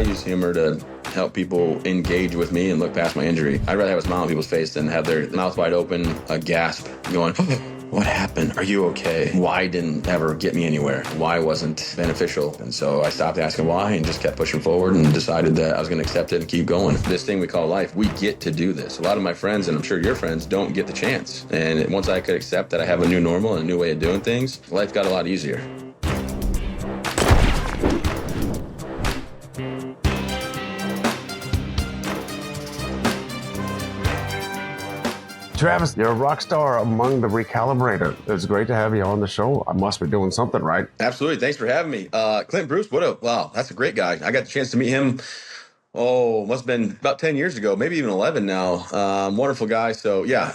use humor to help people engage with me and look past my injury. I'd rather have a smile on people's face than have their mouth wide open, a gasp, going, what happened? Are you okay? Why didn't ever get me anywhere? Why wasn't beneficial? And so I stopped asking why and just kept pushing forward and decided that I was going to accept it and keep going. This thing we call life, we get to do this. A lot of my friends, and I'm sure your friends, don't get the chance. And once I could accept that I have a new normal and a new way of doing things, life got a lot easier. Travis, you're a rock star among the recalibrated. It's great to have you on the show. I must be doing something right. Absolutely. Thanks for having me. Clint Bruce, wow, that's a great guy. I got the chance to meet him, must have been about 10 years ago, maybe even 11 now. Wonderful guy. So yeah,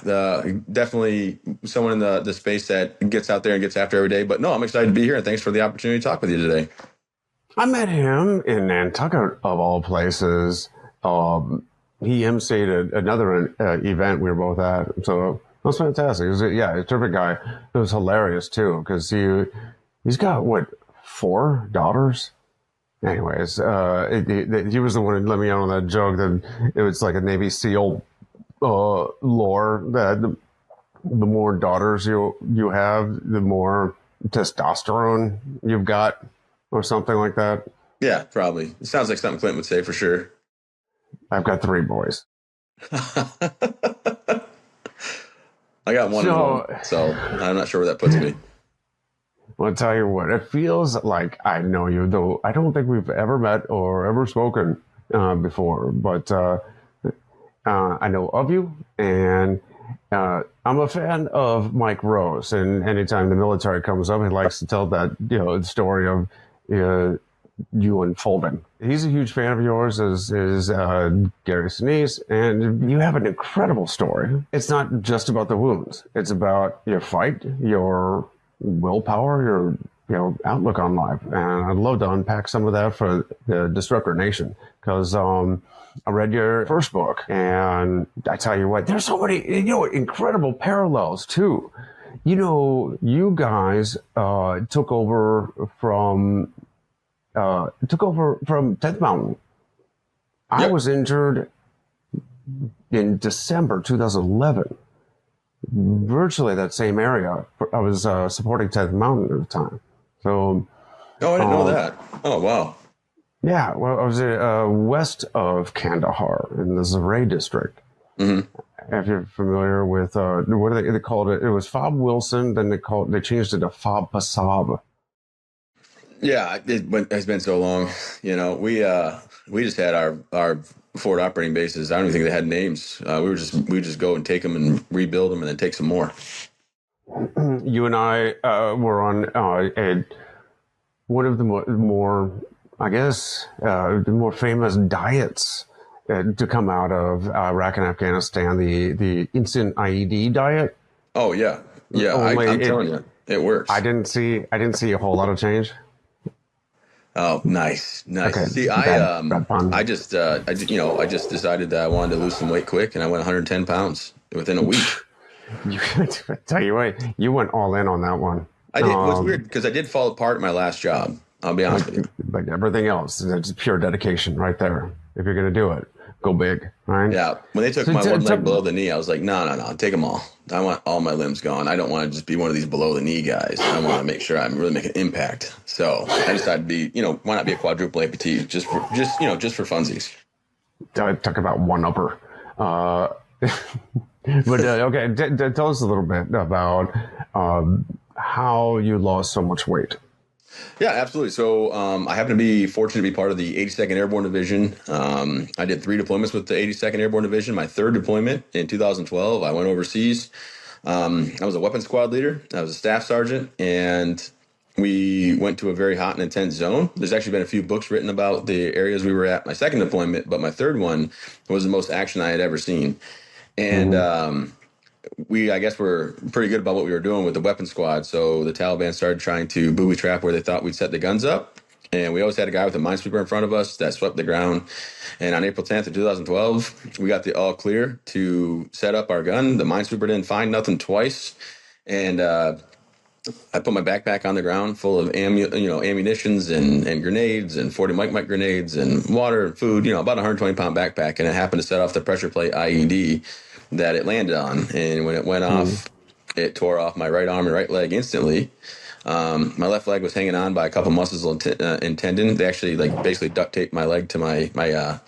definitely someone in the space that gets out there and gets after every day. But no, I'm excited to be here, and thanks for the opportunity to talk with you today. I met him in Nantucket, of all places. He emceed another event we were both at, so it was fantastic. He was a terrific guy. It was hilarious too, because he's got 4 daughters. Anyways, he was the one who let me out on that joke that it was like a Navy SEAL lore that the more daughters you have, the more testosterone you've got, or something like that. Yeah, probably. It sounds like something Clint would say for sure. I've got 3 boys. I got one, so I'm not sure where that puts me. Well, I'll tell you what, it feels like I know you, though I don't think we've ever met or ever spoken before, but I know of you, and I'm a fan of Mike Rose, and anytime the military comes up, he likes to tell that, the story of you unfolding. He's a huge fan of yours, is Gary Sinise, and you have an incredible story. It's not just about the wounds. It's about your fight, your willpower, your outlook on life. And I'd love to unpack some of that for the Disruptor Nation, because I read your first book, and I tell you what, there's so many incredible parallels too. You guys took over from 10th Mountain. Yep. I was injured in December 2011. Virtually that same area. I was supporting 10th Mountain at the time. So. Oh, I didn't know that. Oh, wow. Yeah, well, I was west of Kandahar in the Zaray district. Mm-hmm. If you're familiar with what do they called it? It was Fob Wilson. Then they changed it to Fob Pasab. Yeah, it's been so long. We just had our forward operating bases. I don't even think they had names. We just go and take them and rebuild them and then take some more. You and I were on one of the more, I guess, the more famous diets to come out of Iraq and Afghanistan, the instant IED diet. Oh yeah, I'm telling you, it works. I didn't see a whole lot of change. Oh, nice. Okay. See, I just decided that I wanted to lose some weight quick, and I went 110 pounds within a week. I tell you what, you went all in on that one. I did. It was weird because I did fall apart at my last job. I'll be honest with you. Like everything else, it's pure dedication right there. If you're going to do it, go big, right? Yeah. When they took my one leg below the knee, I was like, no, take them all. I want all my limbs gone. I don't want to just be one of these below the knee guys. I want to make sure I'm really making an impact. So I decided to be, why not be a quadruple amputee just for funsies. Talk about one upper. But okay, tell us a little bit about how you lost so much weight. Yeah, absolutely. So I happen to be fortunate to be part of the 82nd Airborne Division. I did 3 deployments with the 82nd Airborne Division. My 3rd deployment in 2012, I went overseas. I was a weapons squad leader. I was a staff sergeant, and we went to a very hot and intense zone. There's actually been a few books written about the areas we were at my 2nd deployment, but my 3rd one was the most action I had ever seen. And I guess we're pretty good about what we were doing with the weapons squad. So the Taliban started trying to booby trap where they thought we'd set the guns up. And we always had a guy with a minesweeper in front of us that swept the ground. And on April 10th of 2012, we got the all clear to set up our gun. The minesweeper didn't find nothing twice. And I put my backpack on the ground full of ammunitions and grenades and 40 mike grenades and water and food, about a 120-pound backpack. And it happened to set off the pressure plate IED that it landed on. And when it went Mm. off, it tore off my right arm and right leg instantly. My left leg was hanging on by a couple muscles and tendon. They actually like basically duct taped my leg to my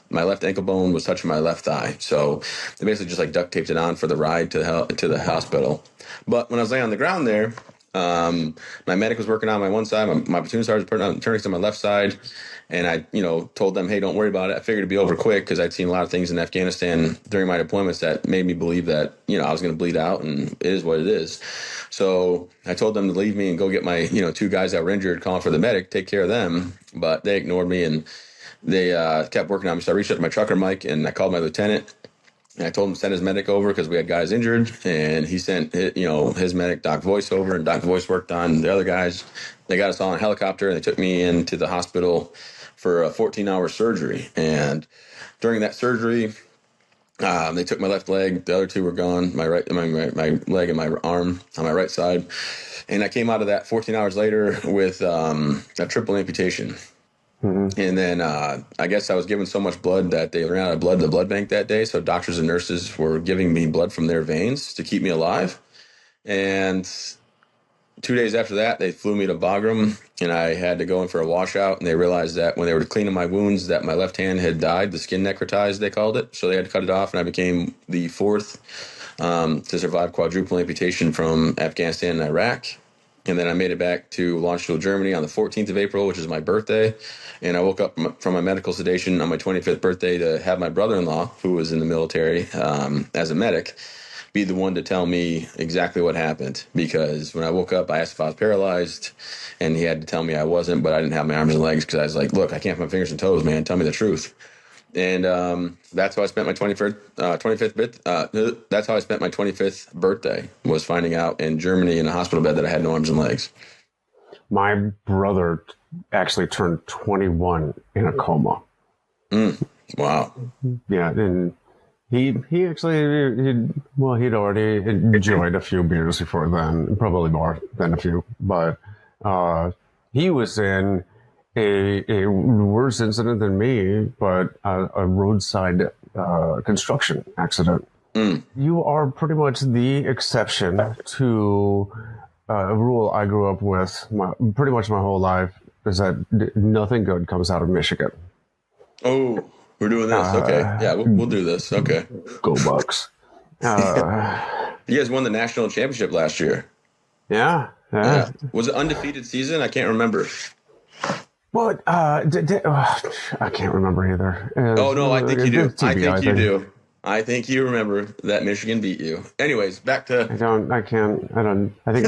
left ankle bone was touching my left thigh. So they basically just like duct taped it on for the ride to the hospital. But when I was laying on the ground there, my medic was working on my one side. My platoon sergeant was turning to my left side, and I, told them, "Hey, don't worry about it." I figured it'd be over quick because I'd seen a lot of things in Afghanistan during my deployments that made me believe that I was going to bleed out, and it is what it is. So I told them to leave me and go get my two guys that were injured, calling for the medic, take care of them. But they ignored me and they kept working on me. So I reached out to my trucker Mike and I called my lieutenant. And I told him to send his medic over because we had guys injured, and he sent his medic Doc Voice over, and Doc Voice worked on the other guys. They got us all in a helicopter, and they took me into the hospital for a 14-hour surgery. And during that surgery, they took my left leg. The other two were gone. My leg and my arm on my right side. And I came out of that 14 hours later with a triple amputation. Mm-hmm. And then I guess I was given so much blood that they ran out of blood in the blood bank that day. So doctors and nurses were giving me blood from their veins to keep me alive. And 2 days after that, they flew me to Bagram, and I had to go in for a washout. And they realized that when they were cleaning my wounds, that my left hand had died, the skin necrotized, they called it. So they had to cut it off, and I became the fourth to survive quadruple amputation from Afghanistan and Iraq. And then I made it back to Landstuhl, Germany on the 14th of April, which is my birthday. And I woke up from my medical sedation on my 25th birthday to have my brother-in-law, who was in the military as a medic, be the one to tell me exactly what happened. Because when I woke up, I asked if I was paralyzed, and he had to tell me I wasn't, but I didn't have my arms and legs because I was like, look, I can't put my fingers and toes, man. Tell me the truth. And that's how I spent my 25th. That's how I spent my 25th birthday, was finding out in Germany in a hospital bed that I had no arms and legs. My brother actually turned 21 in a coma. Wow. Yeah, and he actually he'd already enjoyed a few beers before then, probably more than a few, but he was in a worse incident than me, but a roadside construction accident. You are pretty much the exception to a rule I grew up with pretty much my whole life, is that nothing good comes out of Michigan. Oh, we're doing this. Okay. Yeah, we'll do this. Okay. Go Bucks. You guys won the national championship last year. Yeah. Was it undefeated season? I can't remember. Well, I can't remember either. Oh, no, I think you do. TV, I think you do. I think you remember that Michigan beat you. Anyways, back to... I think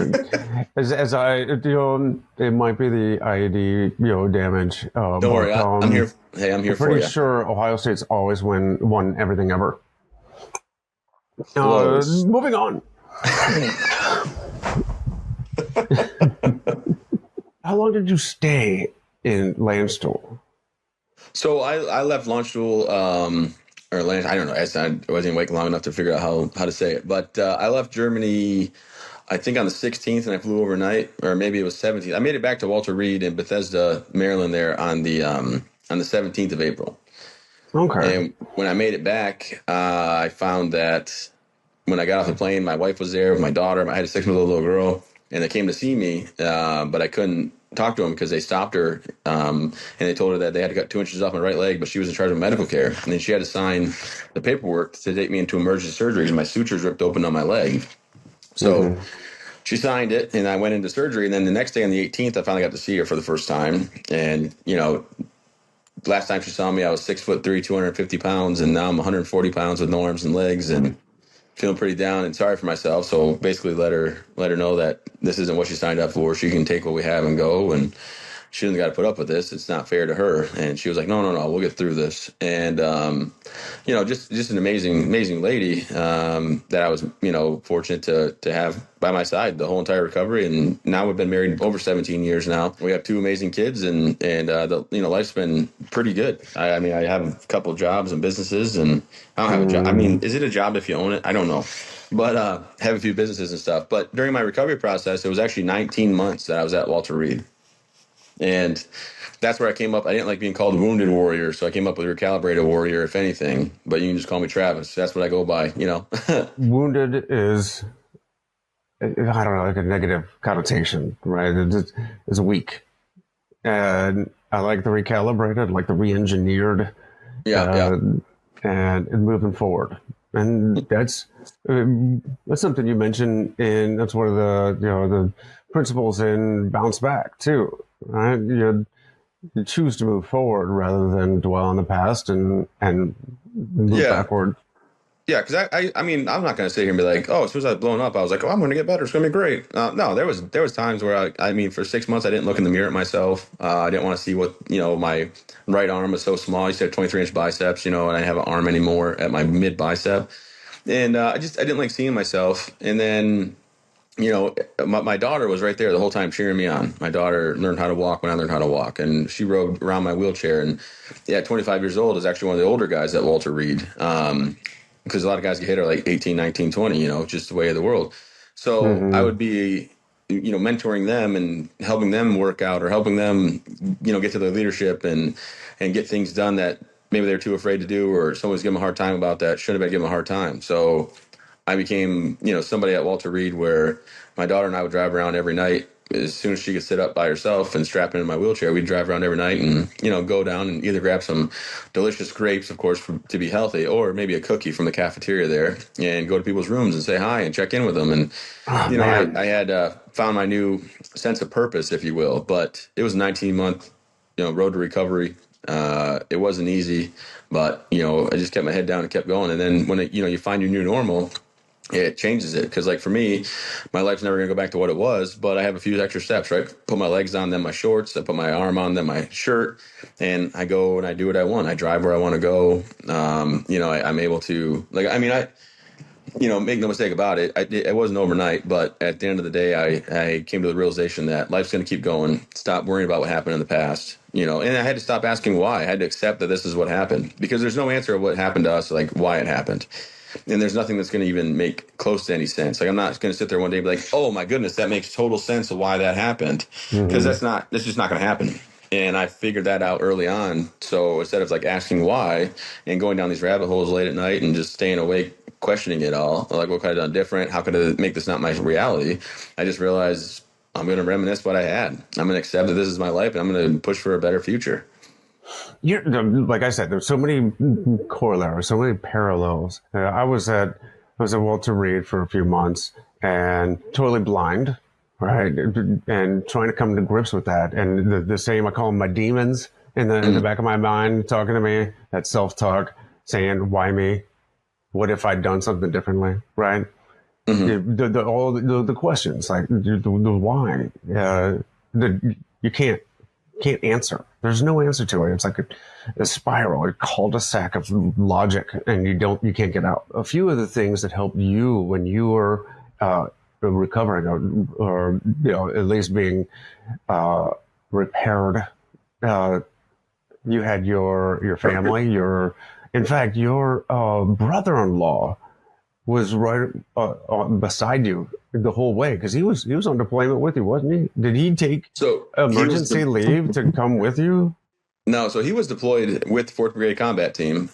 as I, it might be the IED, damage. Don't worry, I'm here. Hey, I'm here for you. I'm pretty sure Ohio State's always won everything ever. Moving on. How long did you stay in Landstuhl? So I left Landstuhl, or Land. I don't know. I wasn't awake long enough to figure out how to say it. But I left Germany, I think on the 16th, and I flew overnight, or maybe it was 17th. I made it back to Walter Reed in Bethesda, Maryland, there on the 17th of April. Okay. And when I made it back, I found that when I got off the plane, my wife was there with my daughter. I had a 6-month-old little girl, and they came to see me, but I couldn't talk to them because they stopped her, and they told her that they had to cut 2 inches off my right leg, but she was in charge of medical care. And then she had to sign the paperwork to take me into emergency surgery because my sutures ripped open on my leg. So she signed it, and I went into surgery. And then the next day on the 18th, I finally got to see her for the first time. And, last time she saw me, I was 6'3", 250 pounds, and now I'm 140 pounds with no arms and legs and feeling pretty down and sorry for myself. So basically let her know that this isn't what she signed up for. She can take what we have and go, and she doesn't got to put up with this. It's not fair to her. And she was like, no, we'll get through this. And, just an amazing lady that I was, fortunate to have by my side the whole entire recovery. And now we've been married over 17 years now. We have 2 amazing kids, and life's been pretty good. I have a couple of jobs and businesses, and I don't have a job. I mean, is it a job if you own it? I don't know. but have a few businesses and stuff. But during my recovery process, it was actually 19 months that I was at Walter Reed. And that's where I came up. I didn't like being called Wounded Warrior, so I came up with Recalibrated Warrior, if anything. But you can just call me Travis. That's what I go by, you know. Wounded is, I don't know, like a negative connotation, right? It's weak. And I like the recalibrated, like the re-engineered, Yeah, yeah, uh, and moving forward. And that's something you mentioned in, that's one of the principles in Bounce Back too, right? You choose to move forward rather than dwell on the past and move yeah. backward. Yeah, because I mean, I'm not gonna sit here and be like, oh, as soon as I was blown up, I was like, oh, I'm gonna get better. It's gonna be great. No, there was times where I mean, for 6 months, I didn't look in the mirror at myself. I didn't want to see what my right arm was so small. I used to have 23-inch biceps, and I didn't have an arm anymore at my mid bicep, and I didn't like seeing myself. And then my daughter was right there the whole time cheering me on. My daughter learned how to walk when I learned how to walk, and she rode around my wheelchair. And yeah, 25 years old is actually one of the older guys at Walter Reed. Because a lot of guys get hit are like 18, 19, 20, just the way of the world. So I Mm-hmm. would be, mentoring them and helping them work out or helping them, get to their leadership and get things done that maybe they're too afraid to do, or someone's giving them a hard time about that, shouldn't have been giving them a hard time. So I became, somebody at Walter Reed where my daughter and I would drive around every night. As soon as she could sit up by herself and strap in my wheelchair, we'd drive around every night and, go down and either grab some delicious grapes, of course, to be healthy, or maybe a cookie from the cafeteria there and go to people's rooms and say hi and check in with them. And, Oh I man, had found my new sense of purpose, if you will, but it was a 19-month, road to recovery. It wasn't easy, but, I just kept my head down and kept going. And then when you find your new normal, it changes it, because like for me, my life's never going to go back to what it was, but I have a few extra steps, right? Put my legs on, then my shorts, I put my arm on, then my shirt, and I go and I do what I want. I drive where I want to go. I'm able to, like, I mean, make no mistake about it, it wasn't overnight, but at the end of the day, I came to the realization that life's going to keep going. Stop worrying about what happened in the past, and I had to stop asking why. I had to accept that this is what happened, because there's no answer of what happened to us, like why it happened. And there's nothing that's going to even make close to any sense. Like, I'm not going to sit there one day and be like, oh my goodness, that makes total sense of why that happened. Because mm-hmm. that's just not going to happen. And I figured that out early on. So instead of like asking why and going down these rabbit holes late at night and just staying awake, questioning it all, like what could I have done different? How could I make this not my reality? I just realized I'm going to reminisce what I had. I'm going to accept that this is my life, and I'm going to push for a better future. Like I said, there's so many corollaries, so many parallels. I was at Walter Reed for a few months and totally blind, right? And trying to come to grips with that. And the same, I call them my demons in the Mm-hmm. back of my mind talking to me, that self talk saying, why me? What if I'd done something differently, right? Mm-hmm. All the questions, like the why, you can't answer. There's no answer to it. It's like a spiral, a cul-de-sac of logic, and you can't get out. A few of the things that helped you when you were recovering, or at least being repaired. Uh, you had your family. In fact, your brother-in-law was right beside you the whole way, because he was on deployment with you, wasn't he? Did he take So he was emergency leave to come with you? No, so he was deployed with the 4th Brigade Combat Team.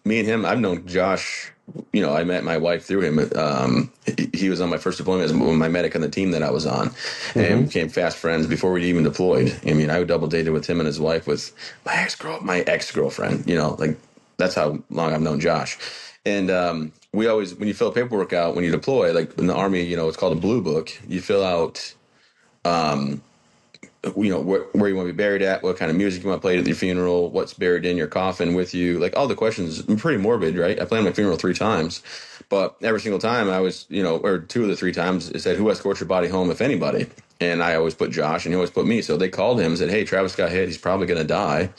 Me and him, I've known Josh. I met my wife through him. He was on my first deployment as my medic on the team that I was on, and Mm-hmm. became fast friends before we'd even deployed. I mean, I double dated with him and his wife with my ex girlfriend. Like that's how long I've known Josh. And we always, when you fill paperwork out when you deploy, like in the Army, it's called a blue book. You fill out where you want to be buried at, what kind of music you want to play at your funeral, what's buried in your coffin with you, like all the questions. I'm pretty morbid, right? I planned my funeral 3 times, but every single time I was, or 2 of the 3 times, it said, who escorts your body home, if anybody? And I always put Josh, and he always put me. So they called him and said, hey, Travis got hit, he's probably going to die,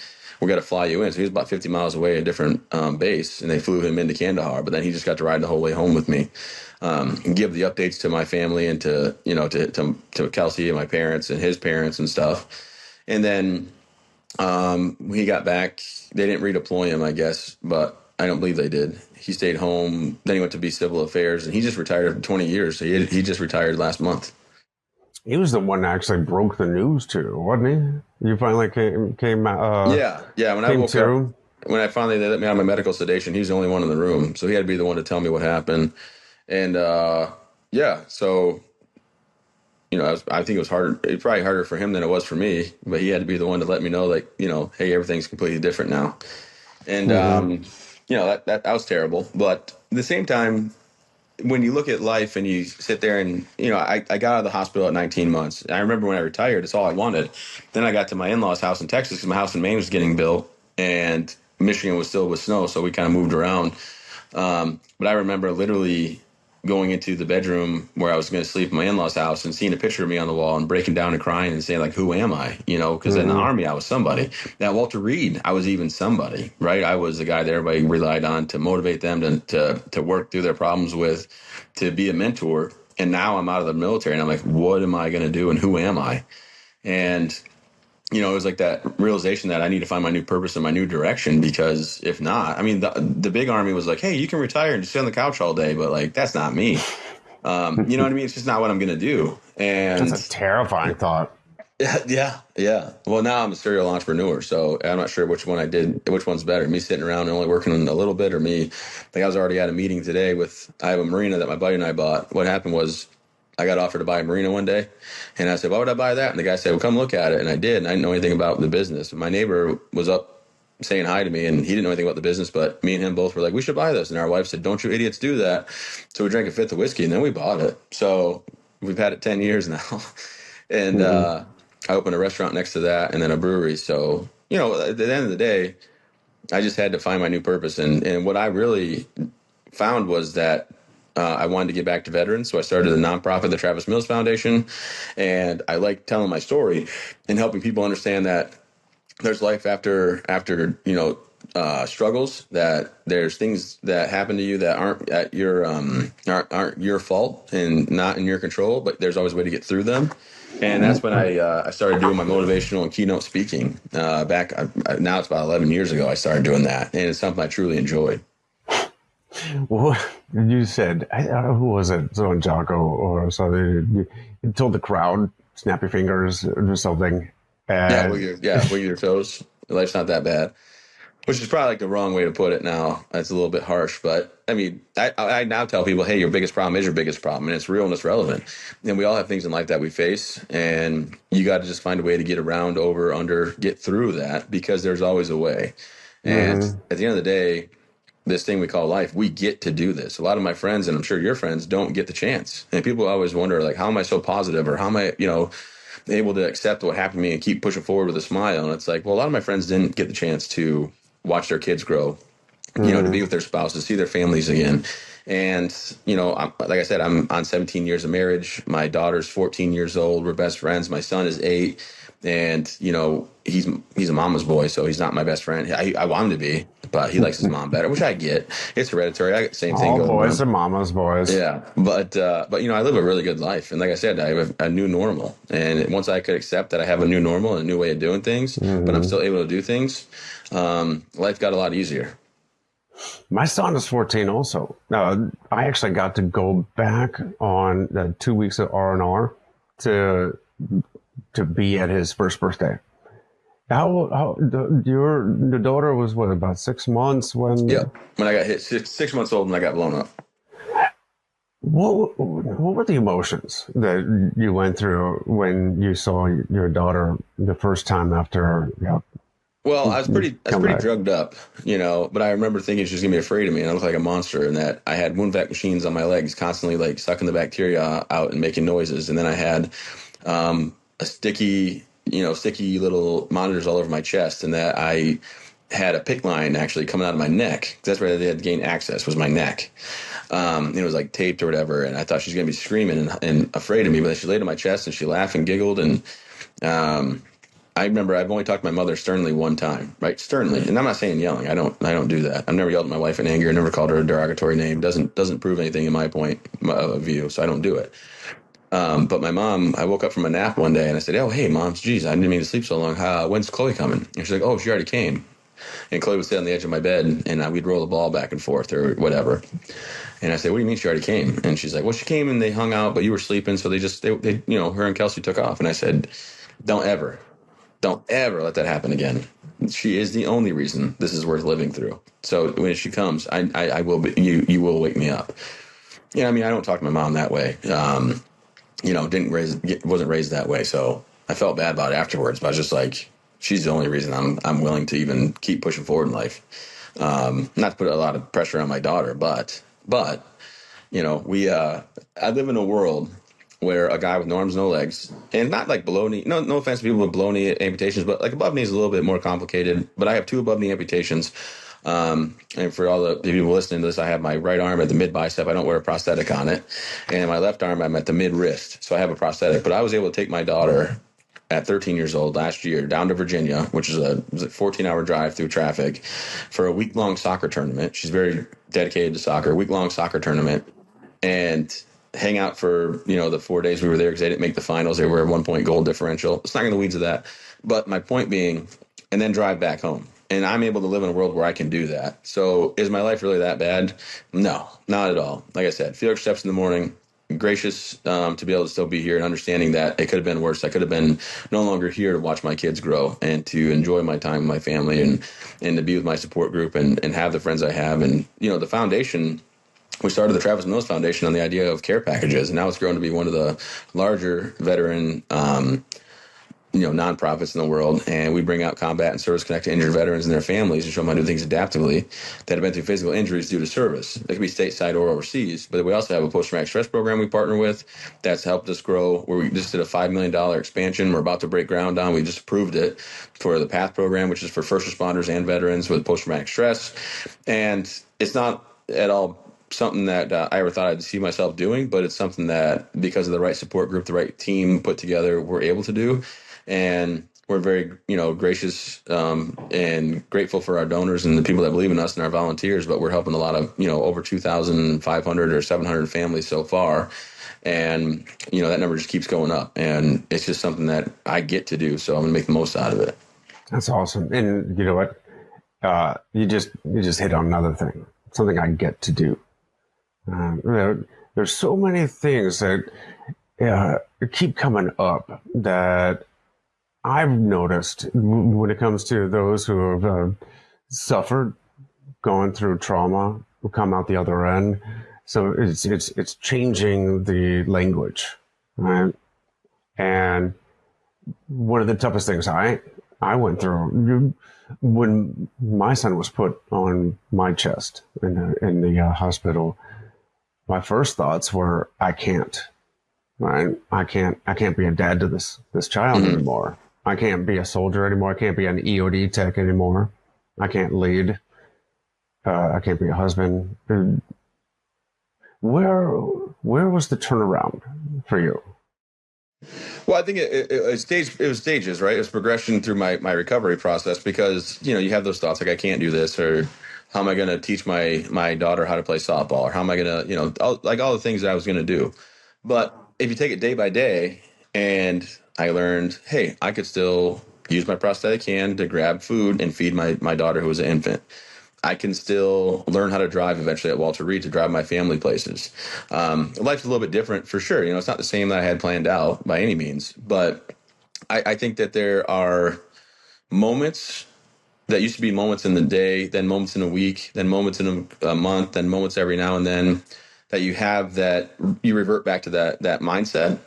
we got to fly you in. So he was about 50 miles away at a different base, and they flew him into Kandahar, but then he just got to ride the whole way home with me. And give the updates to my family and to Kelsey and my parents and his parents and stuff. And then when he got back, they didn't redeploy him, I guess, but I don't believe they did. He stayed home. Then he went to be civil affairs, and he just retired after 20 years. So he just retired last month. He was the one that actually broke the news too, wasn't he? You finally Yeah, yeah. When I came woke up, to. when I finally they let me out of my medical sedation, he was the only one in the room, so he had to be the one to tell me what happened. And yeah, so I think it was harder. It's probably harder for him than it was for me, but he had to be the one to let me know, like, hey, everything's completely different now. And Hmm. that was terrible. But at the same time, when you look at life and you sit there and I got out of the hospital at 19 months. I remember when I retired, it's all I wanted. Then I got to my in-laws' house in Texas because my house in Maine was getting built and Michigan was still with snow, so we kind of moved around. But I remember literally going into the bedroom where I was going to sleep in my in-laws' house and seeing a picture of me on the wall and breaking down and crying and saying, like, who am I? Because in the Hmm. army I was somebody. At Walter Reed I was even somebody, right? I was the guy that everybody relied on to motivate them to work through their problems with, to be a mentor. And now I'm out of the military and I'm like, what am I going to do and who am I? And it was like that realization that I need to find my new purpose and my new direction, because if not, I mean, the big army was like, hey, you can retire and just sit on the couch all day, but like, that's not me. You know what I mean? It's just not what I'm going to do. That's And a terrifying thought. yeah, yeah. Well, now I'm a serial entrepreneur, so I'm not sure which one's better, me sitting around and only working a little bit, or me, like I was already at a meeting today I have a marina that my buddy and I bought. What happened was I got offered to buy a marina one day, and I said, why would I buy that? And the guy said, well, come look at it. And I did, and I didn't know anything about the business. My neighbor was up saying hi to me, and he didn't know anything about the business, but me and him both were like, we should buy this. And our wife said, don't you idiots do that. So we drank a fifth of whiskey, and then we bought it. So we've had it 10 years now. And Hmm. I opened a restaurant next to that and then a brewery. So, at the end of the day, I just had to find my new purpose. And what I really found was that I wanted to get back to veterans. So I started a nonprofit, the Travis Mills Foundation. And I like telling my story and helping people understand that there's life after struggles, that there's things that happen to you that aren't at your aren't your fault and not in your control, but there's always a way to get through them. And that's when I started doing my motivational and keynote speaking back. Now it's about 11 years ago I started doing that, and it's something I truly enjoyed. Well, you said, who was it? Someone Jocko or something. You told the crowd, snap your fingers or something. Yeah, And wiggle your toes. Life's not that bad. Which is probably like the wrong way to put it now. That's a little bit harsh, but I mean, I now tell people, hey, your biggest problem is your biggest problem, and it's real and it's relevant. And we all have things in life that we face, and you got to just find a way to get around, over, under, get through that, because there's always a way. And hmm. at the end of the day, this thing we call life, we get to do this. A lot of my friends, and I'm sure your friends, don't get the chance. And people always wonder, like, how am I so positive, or how am I, able to accept what happened to me and keep pushing forward with a smile? And it's like, well, a lot of my friends didn't get the chance to watch their kids grow, to Hmm. be with their spouses, see their families again. And, like I said, I'm on 17 years of marriage. My daughter's 14 years old. We're best friends. My son is 8. And, he's a mama's boy, so he's not my best friend. I want him to be, but he likes his mom better, which I get. It's hereditary. I got the same thing All going boys on. and mama's boys. Yeah, but I live a really good life, and like I said, I have a new normal. And once I could accept that I have a new normal and a new way of doing things, but I'm Hmm. still able to do things, life got a lot easier. My son is 14 also. I actually got to go back on the 2 weeks of R&R to be at his first birthday. Your daughter was what, about 6 months when. Yep. When I got hit, 6 months old, and I got blown up. What were the emotions that you went through when you saw your daughter the first time after, Well, you I was come pretty back? drugged up, but I remember thinking she was gonna be afraid of me, and I looked like a monster, and that I had wound vac machines on my legs, constantly like sucking the bacteria out and making noises, and then I had a sticky little monitors all over my chest, and that I had a pick line actually coming out of my neck. That's where they had gained access, was my neck. It was like taped or whatever, and I thought she was gonna be screaming and afraid of me, but then she laid on my chest and she laughed and giggled, and um, I remember I've only talked to my mother sternly one time, right? Sternly, and I'm not saying yelling. I don't do that. I've never yelled at my wife in anger. Never called her a derogatory name. Doesn't prove anything in my point of view. So I don't do it. But my mom, I woke up from a nap one day and I said, "Oh, hey, mom, geez, I didn't mean to sleep so long. When's Chloe coming?" And she's like, "Oh, she already came." And Chloe would sit on the edge of my bed, and we'd roll the ball back and forth or whatever. And I said, "What do you mean she already came?" And she's like, "Well, she came and they hung out, but you were sleeping, so they her and Kelsey took off." And I said, "Don't ever, don't ever let that happen again. She is the only reason this is worth living through. So when she comes, I will be, you will wake me up." Yeah, I mean, I don't talk to my mom that way. Wasn't raised that way, so I felt bad about it afterwards. But I was just like, she's the only reason I'm willing to even keep pushing forward in life. Not to put a lot of pressure on my daughter, but we I live in a world where a guy with no arms, no legs, and not like below knee. No offense to people with below knee amputations, but like above knee is a little bit more complicated. But I have 2 above knee amputations. And for all the people listening to this, I have my right arm at the mid bicep. I don't wear a prosthetic on it. And my left arm, I'm at the mid wrist. So I have a prosthetic. But I was able to take my daughter at 13 years old last year down to Virginia, which is a 14-hour drive through traffic, for a week-long soccer tournament. She's very dedicated to soccer, week-long soccer tournament. And hang out for, the 4 days we were there because they didn't make the finals. They were a 1-point goal differential. It's not in the weeds of that. But my point being, and then drive back home. And I'm able to live in a world where I can do that. So is my life really that bad? No, not at all. Like I said, few extra steps in the morning, gracious to be able to still be here and understanding that it could have been worse. I could have been no longer here to watch my kids grow and to enjoy my time with my family and to be with my support group and have the friends I have. And, the foundation, we started the Travis Mills Foundation on the idea of care packages. And now it's grown to be one of the larger veteran nonprofits in the world, and we bring out combat and service connected injured veterans and their families and show them how to do things adaptively that have been through physical injuries due to service. It could be stateside or overseas, but we also have a post-traumatic stress program we partner with that's helped us grow, where we just did a $5 million expansion. We're about to break ground on. We just approved it for the PATH program, which is for first responders and veterans with post-traumatic stress. And it's not at all something that I ever thought I'd see myself doing, but it's something that, because of the right support group, the right team put together, we're able to do. And we're very, gracious and grateful for our donors and the people that believe in us and our volunteers. But we're helping a lot of, over 2,500 or 700 families so far. And, that number just keeps going up. And it's just something that I get to do. So I'm going to make the most out of it. That's awesome. And you know what? You just hit on another thing, something I get to do. There's so many things that keep coming up that I've noticed when it comes to those who have suffered, going through trauma, who come out the other end. So it's changing the language, right? And one of the toughest things I went through when my son was put on my chest in the hospital, my first thoughts were, I can't, right? I can't be a dad to this child anymore. I can't be a soldier anymore. I can't be an EOD tech anymore. I can't lead. I can't be a husband. Where was the turnaround for you? Well, I think it was stages, right? It was progression through my recovery process, because, you have those thoughts like, I can't do this, or how am I going to teach my daughter how to play softball, or how am I going to, all the things that I was going to do. But if you take it day by day, and I learned, hey, I could still use my prosthetic hand to grab food and feed my daughter who was an infant. I can still learn how to drive eventually at Walter Reed to drive my family places. Life's a little bit different for sure. It's not the same that I had planned out by any means, but I think that there are moments that used to be moments in the day, then moments in a week, then moments in a month, then moments every now and then that you have that you revert back to that mindset.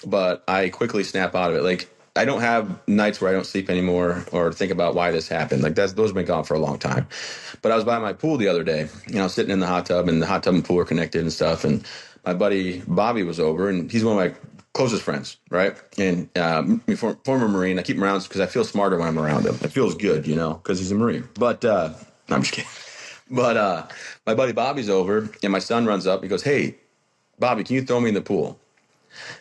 But I quickly snap out of it. Like, I don't have nights where I don't sleep anymore or think about why this happened. Like, those have been gone for a long time. But I was by my pool the other day, sitting in the hot tub, and the hot tub and pool are connected and stuff. And my buddy Bobby was over, and he's one of my closest friends, right? And former Marine. I keep him around because I feel smarter when I'm around him. It feels good, because he's a Marine. But no, I'm just kidding. But my buddy Bobby's over, and my son runs up. He goes, "Hey, Bobby, can you throw me in the pool?"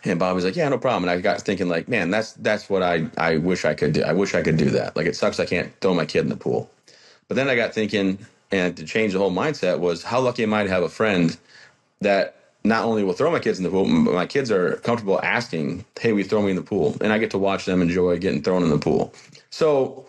And Bob was like, "Yeah, no problem." And I got thinking, like, man, that's what I wish I could do. I wish I could do that. Like, it sucks I can't throw my kid in the pool. But then I got thinking, and to change the whole mindset was, how lucky am I to have a friend that not only will throw my kids in the pool, but my kids are comfortable asking, "Hey, will you throw me in the pool?" And I get to watch them enjoy getting thrown in the pool. So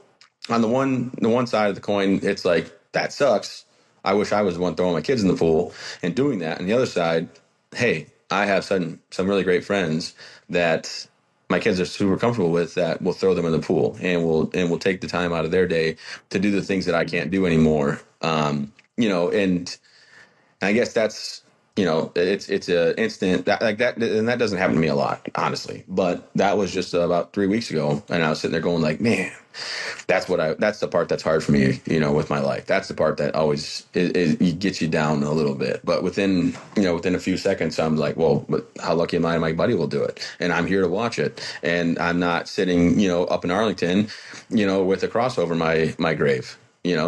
on the one side of the coin, it's like, that sucks. I wish I was the one throwing my kids in the pool and doing that. And the other side, hey, I have some really great friends that my kids are super comfortable with, that will throw them in the pool and will take the time out of their day to do the things that I can't do anymore. And I guess that's, it's a instant that, like that, and that doesn't happen to me a lot, honestly. But that was just about 3 weeks ago, and I was sitting there going like, man, that's the part that's hard for me, with my life. That's the part that always gets you down a little bit. But within a few seconds, I'm like, well, but how lucky am I? My buddy will do it, and I'm here to watch it, and I'm not sitting, up in Arlington, with a cross over my grave,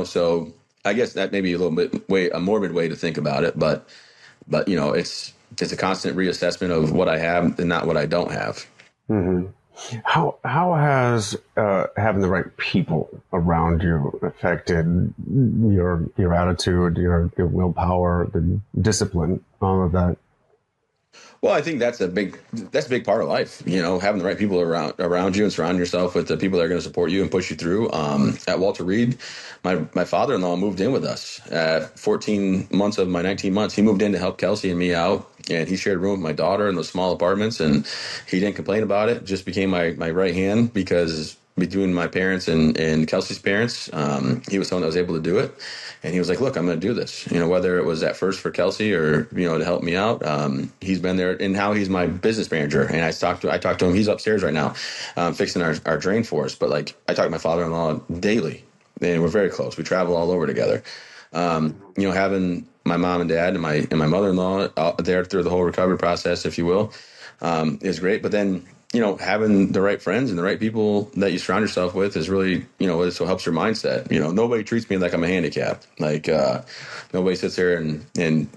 So I guess that may be a morbid way to think about it, but it's a constant reassessment of what I have and not what I don't have. Mm-hmm. How has having the right people around you affected your attitude, your willpower, the discipline, all of that? Well, I think that's a big part of life. Having the right people around you and surrounding yourself with the people that are going to support you and push you through. At Walter Reed, my father-in-law moved in with us at 14 months of my 19 months. He moved in to help Kelsey and me out, and he shared a room with my daughter in those small apartments, and he didn't complain about it. Just became my right hand, because between my parents and Kelsey's parents, he was someone that was able to do it. And he was like, look, I'm going to do this, whether it was at first for Kelsey or, to help me out. He's been there, and now he's my business manager. And I talked to him. He's upstairs right now, fixing our drain for us. But like, I talk to my father-in-law daily, and we're very close. We travel all over together. Having my mom and dad and my mother-in-law there through the whole recovery process, if you will, is great. But then, having the right friends and the right people that you surround yourself with is really, it so helps your mindset. Nobody treats me like I'm a handicap. Like, nobody sits there and a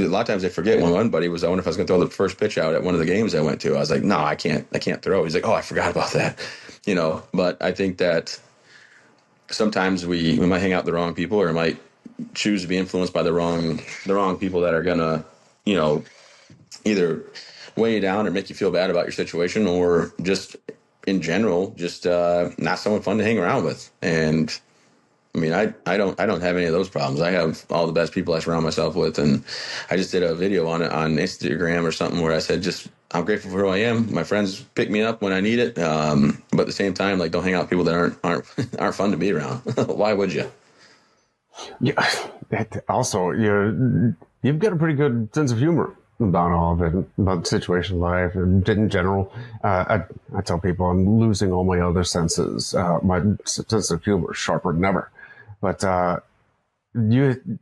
lot of times they forget. One buddy was, I wonder if I was going to throw the first pitch out at one of the games I went to. I was like, no, I can't throw. He's like, oh, I forgot about that. But I think that sometimes we might hang out with the wrong people, or might choose to be influenced by the wrong people that are gonna, either weigh you down or make you feel bad about your situation, or just in general, just not someone fun to hang around with. And I mean, I don't have any of those problems. I have all the best people I surround myself with, and I just did a video on it on Instagram or something where I said, just I'm grateful for who I am. My friends pick me up when I need it, but at the same time, like, don't hang out with people that aren't fun to be around. Why would you? Yeah. Also, you've got a pretty good sense of humor about all of it, about the situation of life, and in general. I tell people I'm losing all my other senses. My sense of humor is sharper than ever. But you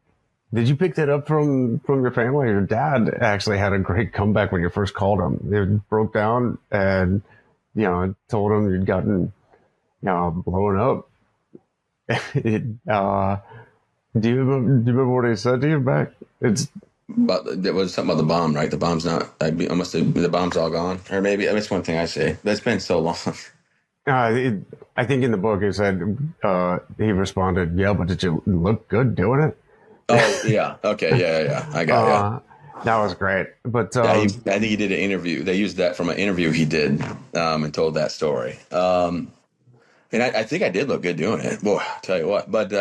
did you pick that up from your family? Your dad actually had a great comeback when you first called him. It broke down and told him you'd gotten blown up. it, do you remember what he said to you back? But there was something about the bomb, right? The bomb's not. The bomb's all gone, or maybe that's one thing I say. That's been so long. I think in the book he said he responded, "Yeah, but did you look good doing it?" Oh yeah, okay, yeah. I got that was great. But yeah. I think he did an interview. They used that from an interview he did, and told that story. And I think I did look good doing it. Boy, I'll tell you what. But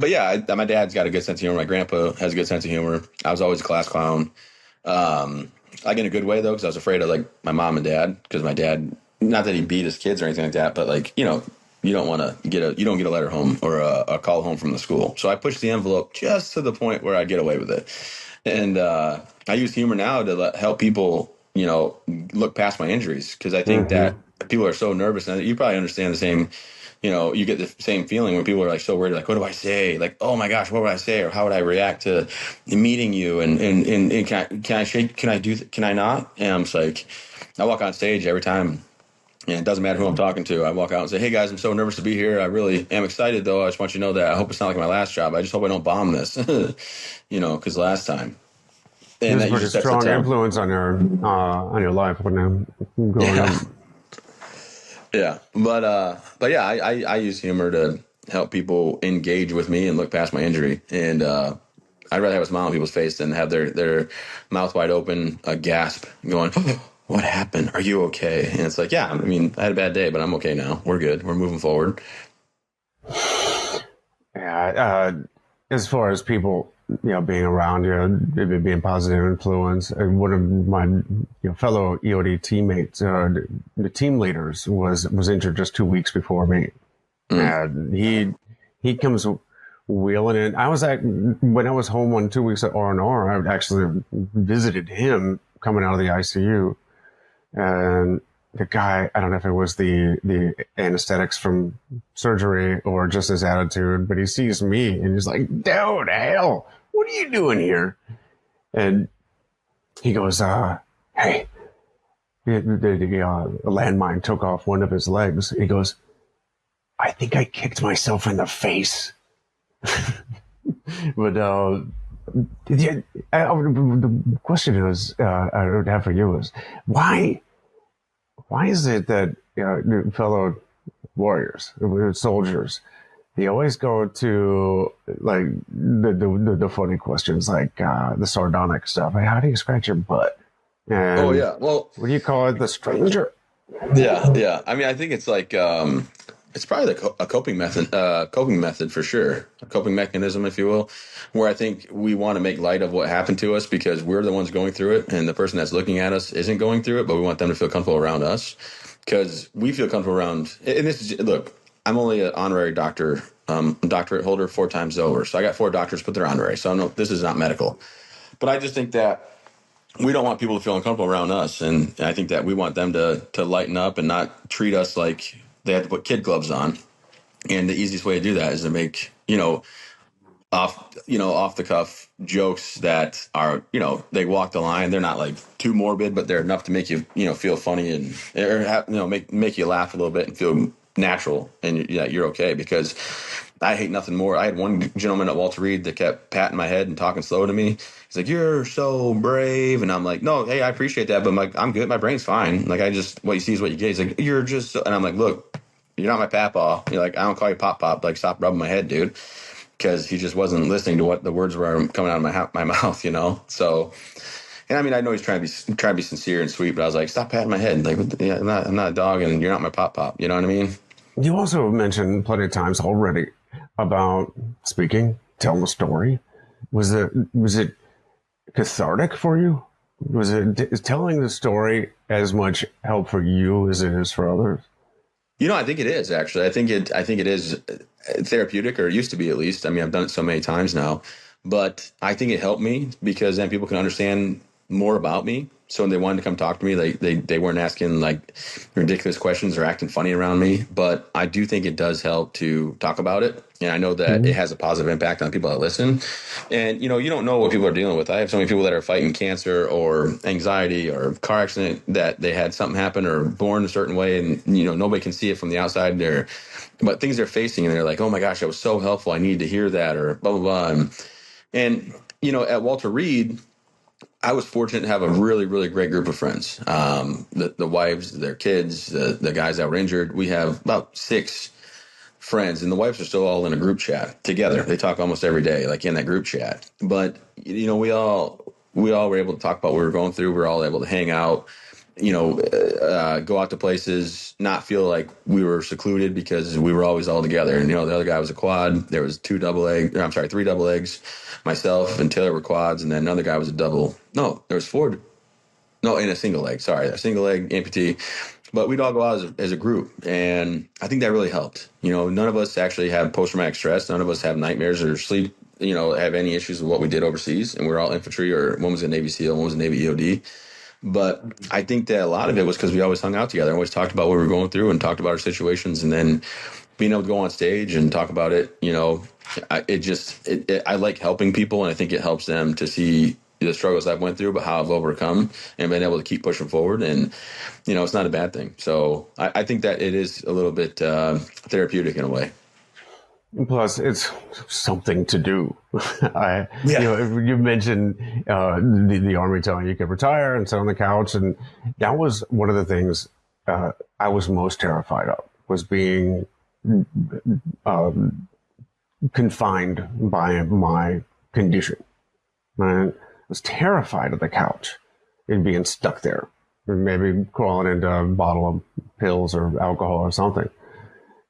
yeah, my dad's got a good sense of humor. My grandpa has a good sense of humor. I was always a class clown. Like in a good way though, because I was afraid of like my mom and dad. Because my dad, not that he beat his kids or anything like that, but like you don't want to you don't get a letter home or a call home from the school. So I pushed the envelope just to the point where I get away with it. And I use humor now to help people, look past my injuries, because I think that people are so nervous, and you probably understand the same. You get the same feeling when people are like so worried, like, what do I say? Like, oh my gosh, what would I say? Or how would I react to meeting you? And can I shake? Can I do? Can I not? And I'm just like, I walk on stage every time, and it doesn't matter who I'm talking to. I walk out and say, hey guys, I'm so nervous to be here. I really am excited though. I just want you to know that I hope it's not like my last job. I just hope I don't bomb this, because last time. And that pretty strong influence on your life when growing up. Yeah, but yeah, I use humor to help people engage with me and look past my injury. And I'd rather have a smile on people's face than have their mouth wide open, a gasp, going, oh, "What happened? Are you okay?" And it's like, yeah, I mean, I had a bad day, but I'm okay now. We're good. We're moving forward. Yeah, as far as people, being around you, being positive influence, one of my fellow EOD teammates, the team leaders, was injured just 2 weeks before me, Mm. and he comes wheeling in. When I was home on 2 weeks at R&R, I actually visited him coming out of the ICU, and the guy, I don't know if it was the anesthetics from surgery or just his attitude, but he sees me and he's like, "Dude, Hale, what are you doing here?" And he goes, "Hey, a landmine took off one of his legs." He goes, "I think I kicked myself in the face." But the, the question is, I would have for you is, why why is it that fellow warriors, soldiers, they always go to like the funny questions, like the sardonic stuff. Like, how do you scratch your butt? Oh And yeah. Well, what do you call it? The stranger? yeah, yeah. I mean, I think it's like it's probably a coping method for sure, a coping mechanism, if you will, where I think we want to make light of what happened to us because we're the ones going through it, and the person that's looking at us isn't going through it, but we want them to feel comfortable around us because we feel comfortable around. And this is look, I'm only an honorary doctor, doctorate holder 4 times over, so I got 4 doctors put their honorary. So I know this is not medical, but I just think that we don't want people to feel uncomfortable around us, and I think that we want them to lighten up and not treat us like they have to put kid gloves on. And the easiest way to do that is to make off the cuff jokes that are they walk the line. They're not like too morbid, but they're enough to make you feel funny and or make you laugh a little bit and feel natural, and yeah, you're okay. Because I hate nothing more. I had one gentleman at Walter Reed that kept patting my head and talking slow to me. He's like, "You're so brave," and I'm like, "No, hey, I appreciate that, but I'm good. My brain's fine. Like I just what you see is what you get." He's like, "You're just," and I'm like, "Look, you're not my papaw. You're like I don't call you pop pop. Like stop rubbing my head, dude." Because he just wasn't listening to what the words were coming out of my mouth, So, and I mean, I know he's trying to be sincere and sweet, but I was like, stop patting my head. Like, yeah, I'm not a dog, and you're not my pop pop. You know what I mean? You also mentioned plenty of times already about speaking, telling a story. Was it cathartic for you? Is telling the story as much help for you as it is for others? I think it is actually. I think it is therapeutic, or it used to be at least. I mean, I've done it so many times now, but I think it helped me because then people can understand more about me. So when they wanted to come talk to me, they weren't asking like ridiculous questions or acting funny around me. But I do think it does help to talk about it, and I know that it Mm-hmm. has a positive impact on people that listen. And you don't know what people are dealing with. I have so many people that are fighting cancer or anxiety or car accident that they had something happen or born a certain way, and nobody can see it from the outside. But things they're facing, and they're like, "Oh my gosh, that was so helpful. I needed to hear that," or blah blah blah. And at Walter Reed, I was fortunate to have a really, really great group of friends. The wives, their kids, the guys that were injured. We have about 6 friends, and the wives are still all in a group chat together. They talk almost every day, like in that group chat. But we all were able to talk about what we were going through. We were all able to hang out, go out to places, not feel like we were secluded because we were always all together. And the other guy was a quad. There was 3 double eggs. Myself and Taylor were quads, and then another guy was a double. No, there was 4. No, in a single leg. Sorry, a single leg amputee. But we'd all go out as a group, and I think that really helped. None of us actually have post traumatic stress. None of us have nightmares or sleep. Have any issues with what we did overseas, and we're all infantry, or one was a Navy SEAL, one was a Navy EOD. But I think that a lot of it was because we always hung out together, always talked about what we were going through, and talked about our situations, and then being able to go on stage and talk about it. I like helping people, and I think it helps them to see the struggles I've went through, but how I've overcome and been able to keep pushing forward. And it's not a bad thing. So I think that it is a little bit therapeutic in a way. Plus, it's something to do. Yeah. You mentioned the army telling you could retire and sit on the couch, and that was one of the things I was most terrified of, was being confined by my condition. I was terrified of the couch and being stuck there, or maybe crawling into a bottle of pills or alcohol or something.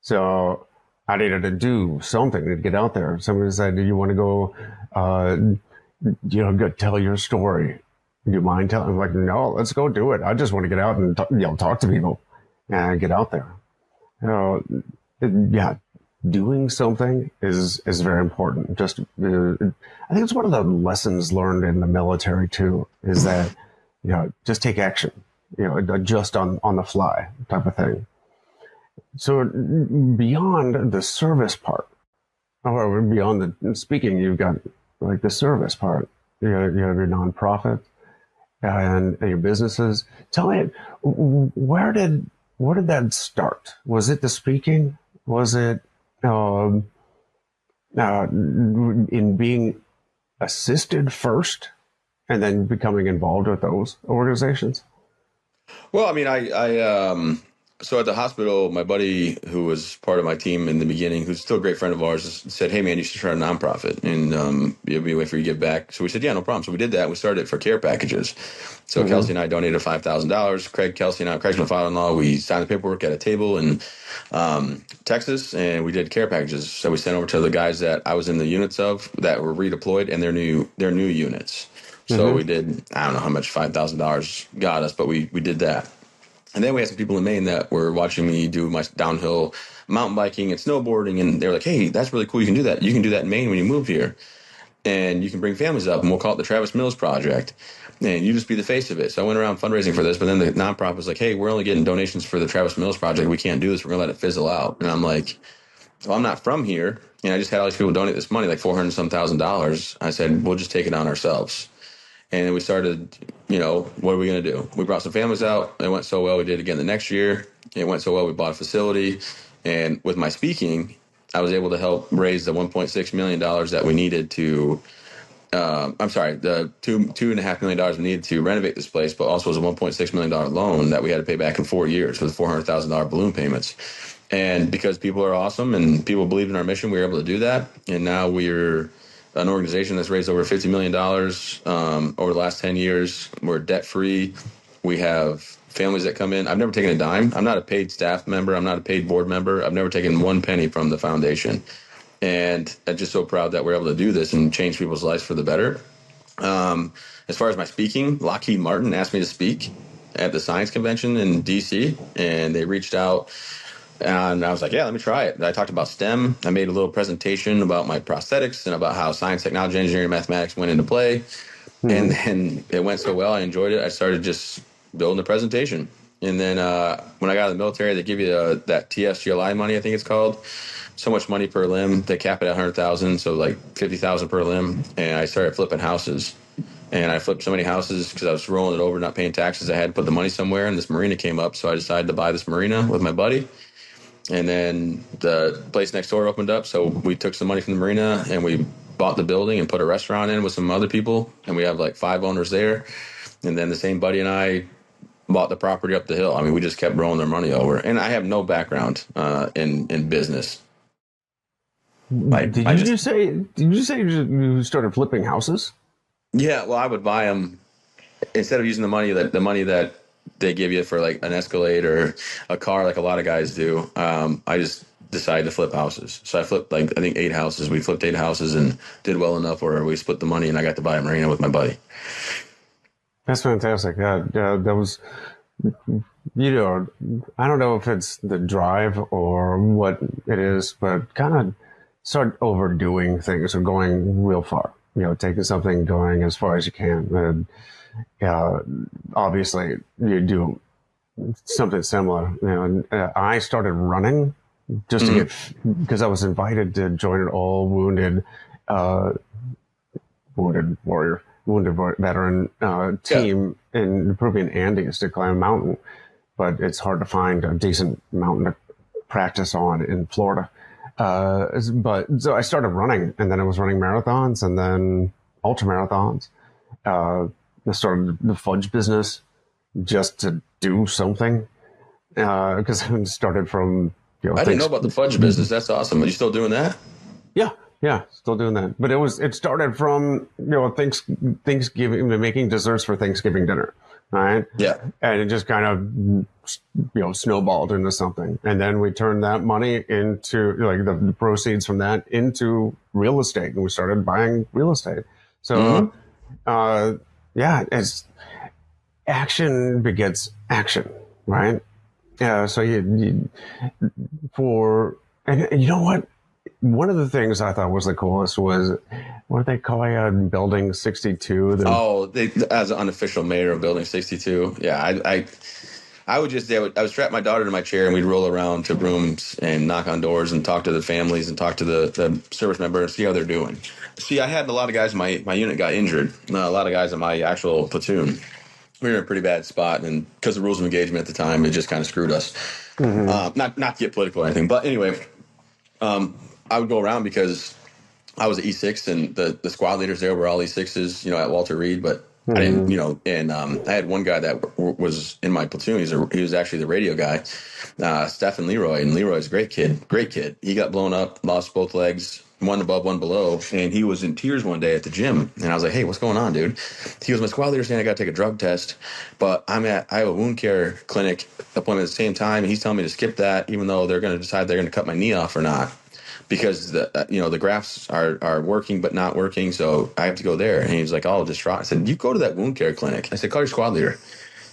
So I needed to do something to get out there. Somebody said, "Do you want to go, uh, go tell your story? Do you mind telling?" I'm like, "No, let's go do it. I just want to get out and talk to people and get out there." Uh, yeah, doing something is very important. Just, I think it's one of the lessons learned in the military too. Is that just take action. Adjust on the fly type of thing. So beyond the service part, or beyond the speaking, you've got like the service part. You have your nonprofit and your businesses. Tell me, where did that start? Was it the speaking? Was it um, in being assisted first and then becoming involved with those organizations? Well, I mean, so at the hospital, my buddy who was part of my team in the beginning, who's still a great friend of ours, said, "Hey, man, you should start a nonprofit, and it'll be a way for you to give back." So we said, "Yeah, no problem." So we did that. We started it for care packages. So Mm-hmm. Kelsey and I donated $5,000. Kelsey and I, Craig's my father-in-law. We signed the paperwork at a table in Texas, and we did care packages. So we sent over to the guys that I was in the units of that were redeployed, and their new units. So Mm-hmm. we did, I don't know how much $5,000 got us, but we did that. And then we had some people in Maine that were watching me do my downhill mountain biking and snowboarding, and they were like, "Hey, that's really cool. You can do that. You can do that in Maine when you move here, and you can bring families up, and we'll call it the Travis Mills Project, and you just be the face of it." So I went around fundraising for this, but then the nonprofit was like, "Hey, we're only getting donations for the Travis Mills Project. We can't do this. We're gonna let it fizzle out." And I'm like, "Well, I'm not from here, and I just had all these people donate this money, like 400 some thousand dollars." I said, "We'll just take it on ourselves." And then we started, what are we going to do? We brought some families out. It went so well. We did it again the next year. It went so well. We bought a facility. And with my speaking, I was able to help raise the $1.6 million that we needed to, I'm sorry, the $2.5 million we needed to renovate this place, but also was a $1.6 million loan that we had to pay back in 4 years with $400,000 balloon payments. And because people are awesome and people believed in our mission, we were able to do that. And now we're an organization that's raised over $50 million over the last 10 years. We're debt free. We have families that come in. I've never taken a dime. I'm not a paid staff member. I'm not a paid board member. I've never taken one penny from the foundation. And I'm just so proud that we're able to do this and change people's lives for the better. As far as my speaking, Lockheed Martin asked me to speak at the science convention in DC, and they reached out, and I was like, "Yeah, let me try it." I talked about STEM. I made a little presentation about my prosthetics and about how science, technology, engineering, mathematics went into play. And Mm-hmm. then it went so well, I enjoyed it. I started just building the presentation. And then when I got out of the military, they give you that TSGLI money, I think it's called. So much money per limb. They cap it at 100,000, so like 50,000 per limb. And I started flipping houses. And I flipped so many houses because I was rolling it over, not paying taxes. I had to put the money somewhere, and this marina came up, so I decided to buy this marina with my buddy. And then the place next door opened up, so we took some money from the marina and we bought the building and put a restaurant in with some other people, and we have like 5 owners there. And then the same buddy and I bought the property up the hill. I mean, we just kept rolling their money over. And I have no background in business. I just Did you say you started flipping houses? Yeah. Well, I would buy them instead of using the money that they give you for like an Escalade or a car, like a lot of guys do. I just decided to flip houses. So I flipped like I think 8 houses. We flipped 8 houses and did well enough where we split the money, and I got to buy a marina with my buddy. That's fantastic. That was, you know, I don't know if it's the drive or what it is, but kind of start overdoing things or going real far. Taking something, going as far as you can. And uh, obviously, you do something similar. I started running just to Mm-hmm. get because I was invited to join an all uh, wounded veteran Yeah. team in the Peruvian Andes to climb a mountain, but it's hard to find a decent mountain to practice on in Florida. But so I started running, and then I was running marathons, and then ultra marathons. I started the fudge business just to do something because I started from I didn't know things. about the fudge business. That's awesome. Are you still doing that? Yeah, yeah, still doing that. But it started from Thanksgiving, making desserts for Thanksgiving dinner. right? Yeah. And it just kind of, snowballed into something. And then we turned that money into, like, the proceeds from that into real estate, and we started buying real estate. So, Hmm. uh, yeah, it's action begets action, right? Yeah. So for, and you know what? One of the things I thought was the coolest was, what do they call it? Building 62. Oh, as an unofficial mayor of Building 62. Yeah, I would just, I would strap my daughter to my chair and we'd roll around to rooms and knock on doors and talk to the families and talk to the service member and see how they're doing. See, I had a lot of guys in my unit got injured. A lot of guys in my actual platoon. We were in a pretty bad spot, and because the rules of engagement at the time, it just kind of screwed us. Mm-hmm. Not to get political or anything, but anyway, I would go around because I was an E6, and the squad leaders there were all E6s, at Walter Reed, but I didn't, Mm-hmm. and I had one guy that was in my platoon. He was actually the radio guy, Stephen Leroy, and Leroy's a great kid, great kid. He got blown up, lost both legs, one above, one below, and he was in tears one day at the gym. And I was like, "Hey, what's going on, dude?" He goes, "My squad leader's saying I got to take a drug test, but I have a wound care clinic appointment at the same time, and he's telling me to skip that, even though they're going to decide they're going to cut my knee off or not." Because the grafts are working but not working, so I have to go there. And he was like, "Oh, distraught." I said, "You go to that wound care clinic." I said, "Call your squad leader." And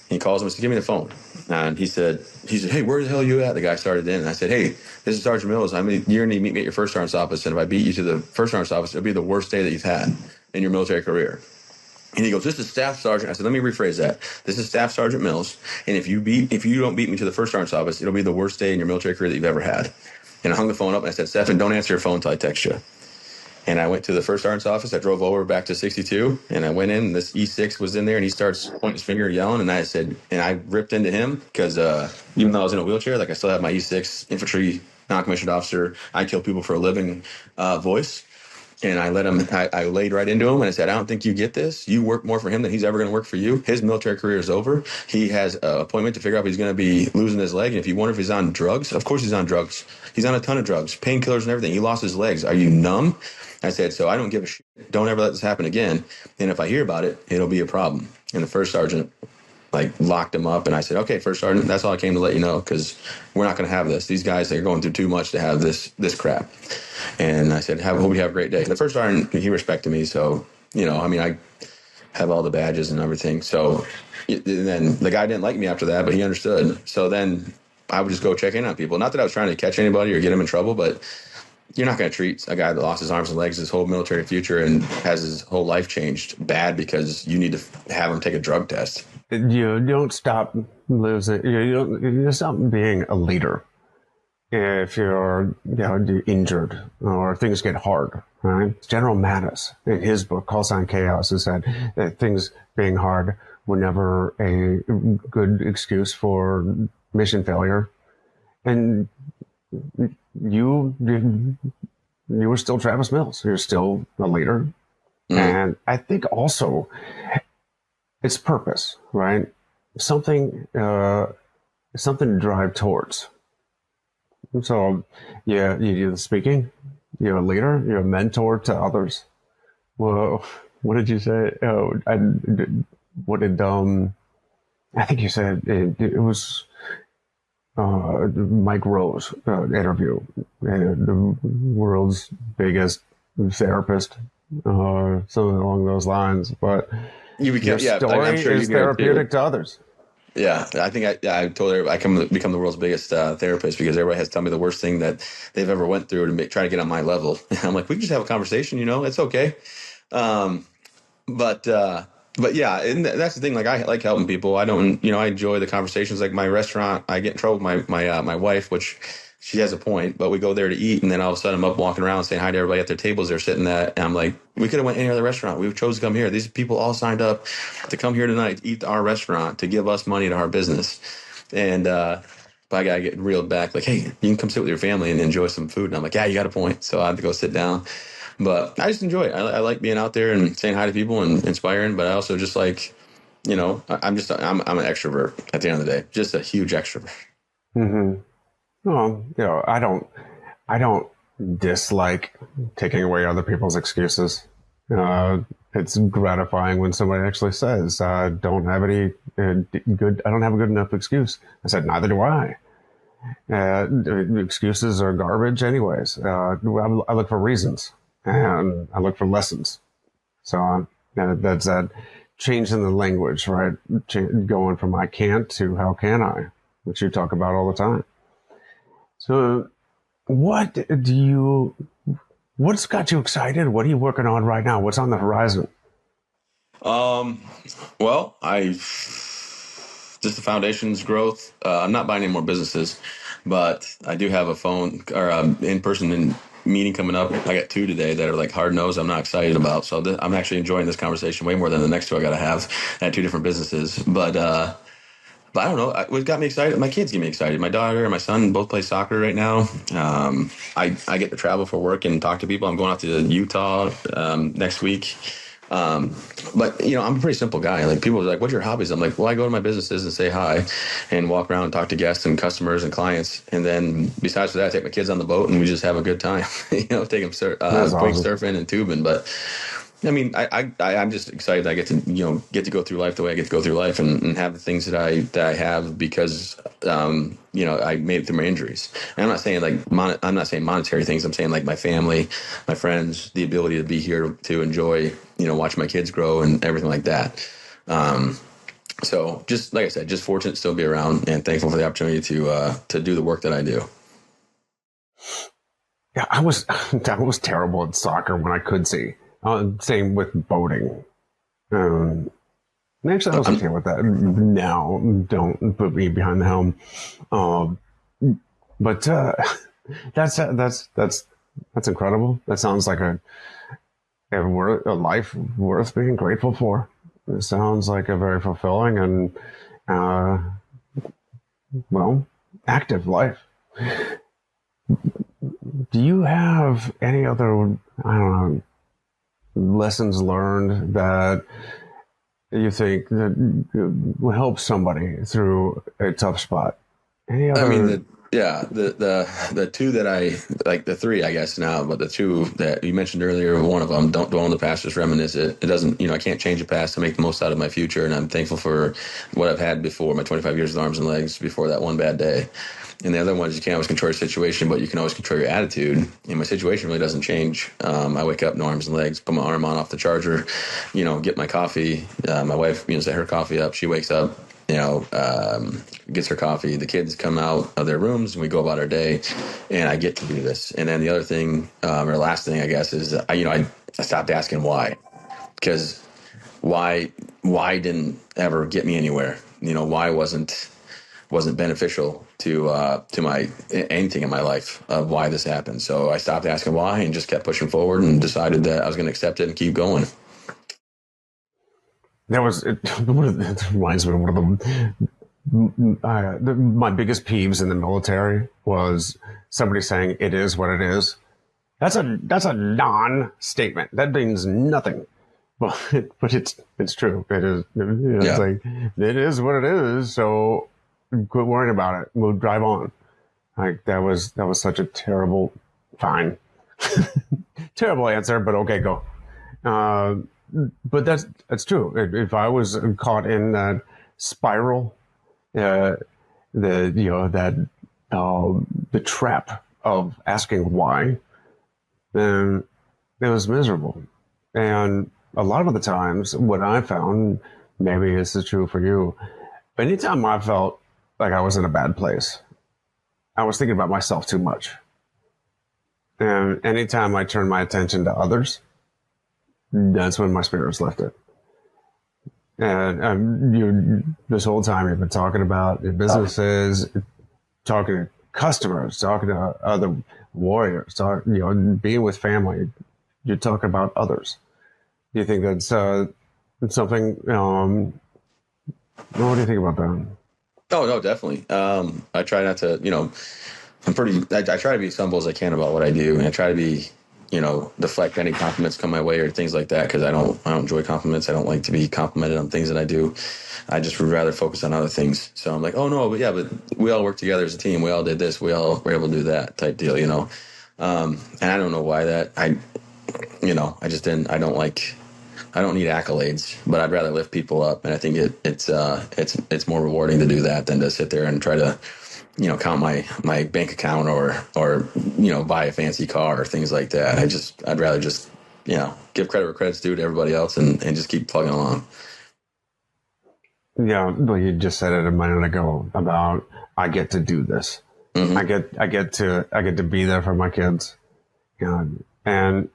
he calls him and said, "Give me the phone." And he said, "Hey, where the hell are you at?" The guy started in, and I said, "Hey, this is Sergeant Mills. You're gonna meet me at your first sergeant's office, and if I beat you to the first sergeant's office, it'll be the worst day that you've had in your military career." And he goes, "This is Staff Sergeant." I said, "Let me rephrase that. This is Staff Sergeant Mills, and if you don't beat me to the first sergeant's office, it'll be the worst day in your military career that you've ever had." And I hung the phone up and I said, "Stephen, don't answer your phone until I text you." And I went to the first sergeant's office. I drove over back to 62, and I went in. And this E6 was in there, and he starts pointing his finger, yelling. And I said, and I ripped into him because even though I was in a wheelchair, like I still have my E6 infantry non-commissioned officer. I kill people for a living voice. And I let him. I laid right into him, and I said, "I don't think you get this. You work more for him than he's ever going to work for you. His military career is over. He has an appointment to figure out if he's going to be losing his leg. And if you wonder if he's on drugs, of course he's on drugs. He's on a ton of drugs, painkillers and everything. He lost his legs. Are you numb?" I said, "So I don't give a shit. Don't ever let this happen again. And if I hear about it, it'll be a problem." And the first sergeant locked him up, and I said, "Okay, first sergeant, that's all I came to let you know, because we're not going to have this. These guys, they're going through too much to have this crap." And I said, "Hope you have a great day." The first sergeant, he respected me, so I have all the badges and everything. So and then the guy didn't like me after that, but he understood. So then I would just go check in on people. Not that I was trying to catch anybody or get him in trouble, but you're not going to treat a guy that lost his arms and legs, his whole military future, and has his whole life changed bad because you need to have him take a drug test. You don't stop losing. You don't stop being a leader if you're injured or things get hard. Right? General Mattis, in his book Call Sign Chaos, has said that things being hard were never a good excuse for mission failure. And you you were still Travis Mills. You're still a leader. Mm. And I think also it's purpose, right? Something, something to drive towards. So, yeah, you do the speaking. You're a leader. You're a mentor to others. Well, what did you say? Oh, what did I think you said it was Mike Rose interview, the world's biggest therapist, something along those lines. But You your become, yeah. I'm story sure you is hear it too. therapeutic to others. Yeah, I think I told everybody become the world's biggest therapist because everybody has to tell me the worst thing that they've ever went through to try to get on my level. I'm like, we can just have a conversation, it's okay. Um, but yeah, and that's the thing. Like, I like helping people. I don't, I enjoy the conversations. Like my restaurant, I get in trouble with my wife, which she has a point, but we go there to eat, and then all of a sudden I'm up walking around saying hi to everybody at their tables they're sitting at, and I'm like, we could have went any other restaurant. We chose to come here. These people all signed up to come here tonight to eat at our restaurant to give us money to our business, and but I gotta get reeled back. Like, hey, you can come sit with your family and enjoy some food. And I'm like, yeah, you got a point. So I had to go sit down. But I just enjoy it. I like being out there and saying hi to people and inspiring. But I also just like, I'm an extrovert at the end of the day, just a huge extrovert. Mm-hmm. Well, I don't dislike taking away other people's excuses. It's gratifying when somebody actually says, "Don't have any good. I don't have a good enough excuse." I said, "Neither do I." Uh, Excuses are garbage, anyways. I look for reasons and I look for lessons. So that's that change in the language, right? Going from "I can't" to "how can I," which you talk about all the time. So, what do you? What's got you excited? What are you working on right now? What's on the horizon? Um, well, I just the foundation's growth. I'm not buying any more businesses, but I do have a phone or in-person meeting coming up. I got two today that are like hard nosed. I'm not excited about. So I'm actually enjoying this conversation way more than the next two I got to have at two different businesses. But I don't know. What got me excited? My kids get me excited. My daughter and my son both play soccer right now. I get to travel for work and talk to people. I'm going out to Utah next week. Um, but I'm a pretty simple guy. Like people are like, "What's your hobbies?" I'm like, "Well, I go to my businesses and say hi, and walk around and talk to guests and customers and clients. And then besides that, I take my kids on the boat and we just have a good time. Take them That's going awesome. surfing and tubing. But I mean, I'm just excited that I get to get to go through life the way I get to go through life and have the things that I have because I made it through my injuries. And I'm not saying I'm not saying monetary things. I'm saying like my family, my friends, the ability to be here to enjoy watch my kids grow and everything like that. Um, so just like I said, just fortunate to still be around and thankful for the opportunity to do the work that I do. Yeah, I was I was terrible at soccer when I could see. Same with boating. Um, Actually, I was okay I'm, with that. Now, don't put me behind the helm. Um, but that's incredible. That sounds like a life worth being grateful for. It sounds like a very fulfilling and uh, well, active life. Do you have any other, I don't know, lessons learned that you think that will help somebody through a tough spot? Any I mean, other? the two that I like, the three, I guess now, but the two that you mentioned earlier, one of them, don't dwell on the past, just reminisce it. It doesn't, I can't change the past to make the most out of my future. And I'm thankful for what I've had before, my 25 years of arms and legs before that one bad day. And the other one is you can't always control your situation, but you can always control your attitude. And my situation really doesn't change. I wake up, no arms and legs, put my arm on off the charger, get my coffee. My wife, set her coffee up. She wakes up, gets her coffee. The kids come out of their rooms and we go about our day. And I get to do this. And then the other thing, or last thing, I guess, is I stopped asking why, because why didn't ever get me anywhere? Why wasn't beneficial to my anything in my life of why this happened. So I stopped asking why and just kept pushing forward and decided that I was going to accept it and keep going. That was it. It reminds me of one of my biggest peeves in the military was somebody saying "it is what it is." That's a non-statement. That means nothing. But it's true. It is. It's Yeah. like it is what it is. So quit worrying about it. We'll drive on. Like that was such a terrible, fine, terrible answer. But okay, go. Uh, but that's true. If I was caught in that spiral, uh, the that the trap of asking why, then it was miserable. And a lot of the times, what I found, maybe this is true for you, anytime I felt like I was in a bad place, I was thinking about myself too much. And anytime I turned my attention to others, that's when my spirits lifted. And this whole time you've been talking about your businesses, talking to customers, talking to other warriors, being with family. You're talking about others. Do you think that's something? What do you think about that? Oh no, definitely. I try not to, I try to be as humble as I can about what I do, and I try to be, deflect any compliments come my way or things like that because I don't enjoy compliments. I don't like to be complimented on things that I do. I just would rather focus on other things. So I'm like, oh no, but yeah, but we all work together as a team. We all did this. We all were able to do that type deal, And I don't know why that I just didn't. I don't need accolades, but I'd rather lift people up, and I think it's more rewarding to do that than to sit there and try to, count my bank account or buy a fancy car or things like that. I'd rather just give credit where credit's due to everybody else and just keep plugging along. Yeah, well, you just said it a minute ago about I get to do this. Mm-hmm. I get to be there for my kids. And on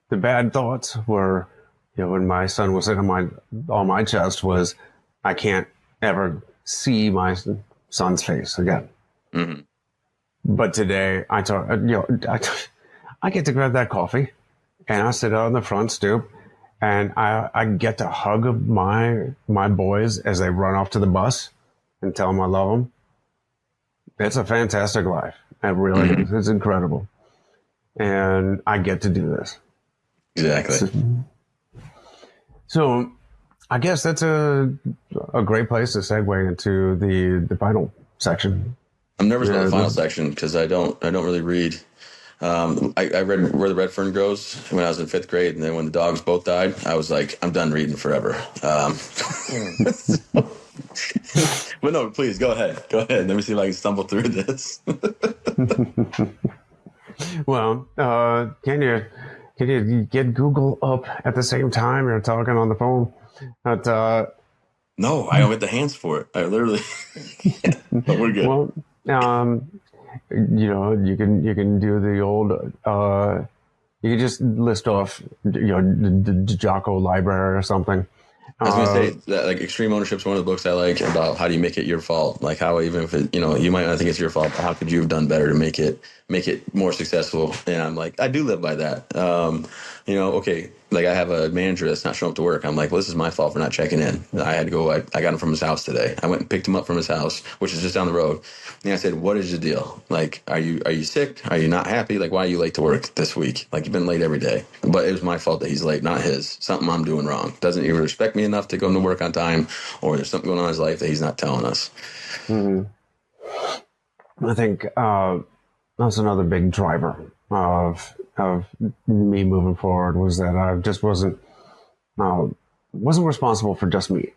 the bad thoughts were, when my son was sitting on my chest was, I can't ever see my son's face again. Mm-hmm. But today I I get to grab that coffee and I sit out on the front stoop and I get to hug my boys as they run off to the bus and tell them I love them. It's a fantastic life. It really is. It's incredible. And I get to do this. Exactly. So I guess that's a great place to segue into the final section. I'm nervous about the final section because I don't really read. I read Where the Red Fern Grows when I was in 5th grade, and then when the dogs both died, I was like, I'm done reading forever. But no, please go ahead. Let me see if I can stumble through this. Well, can you get Google up at the same time you're talking on the phone? But, no, I don't get the hands for it. I literally, but we're good. Well, you can do the old, you can just list off, the Jocko library or something. I was going to say that like Extreme Ownership is one of the books I like about how do you make it your fault? Like how, even if it, you might not think it's your fault, but how could you have done better to make it more successful? And I'm like, I do live by that. Okay. Like I have a manager that's not showing up to work. I'm like, well, this is my fault for not checking in. I had to go. I got him from his house today. I went and picked him up from his house, which is just down the road. And I said, what is the deal? Like, are you sick? Are you not happy? Like, why are you late to work this week? Like, you've been late every day. But it was my fault that he's late, not his. Something I'm doing wrong. Doesn't even respect me enough to go to work on time, or there's something going on in his life that he's not telling us. Mm-hmm. I think that's another big driver of me moving forward was that I just wasn't responsible for just me.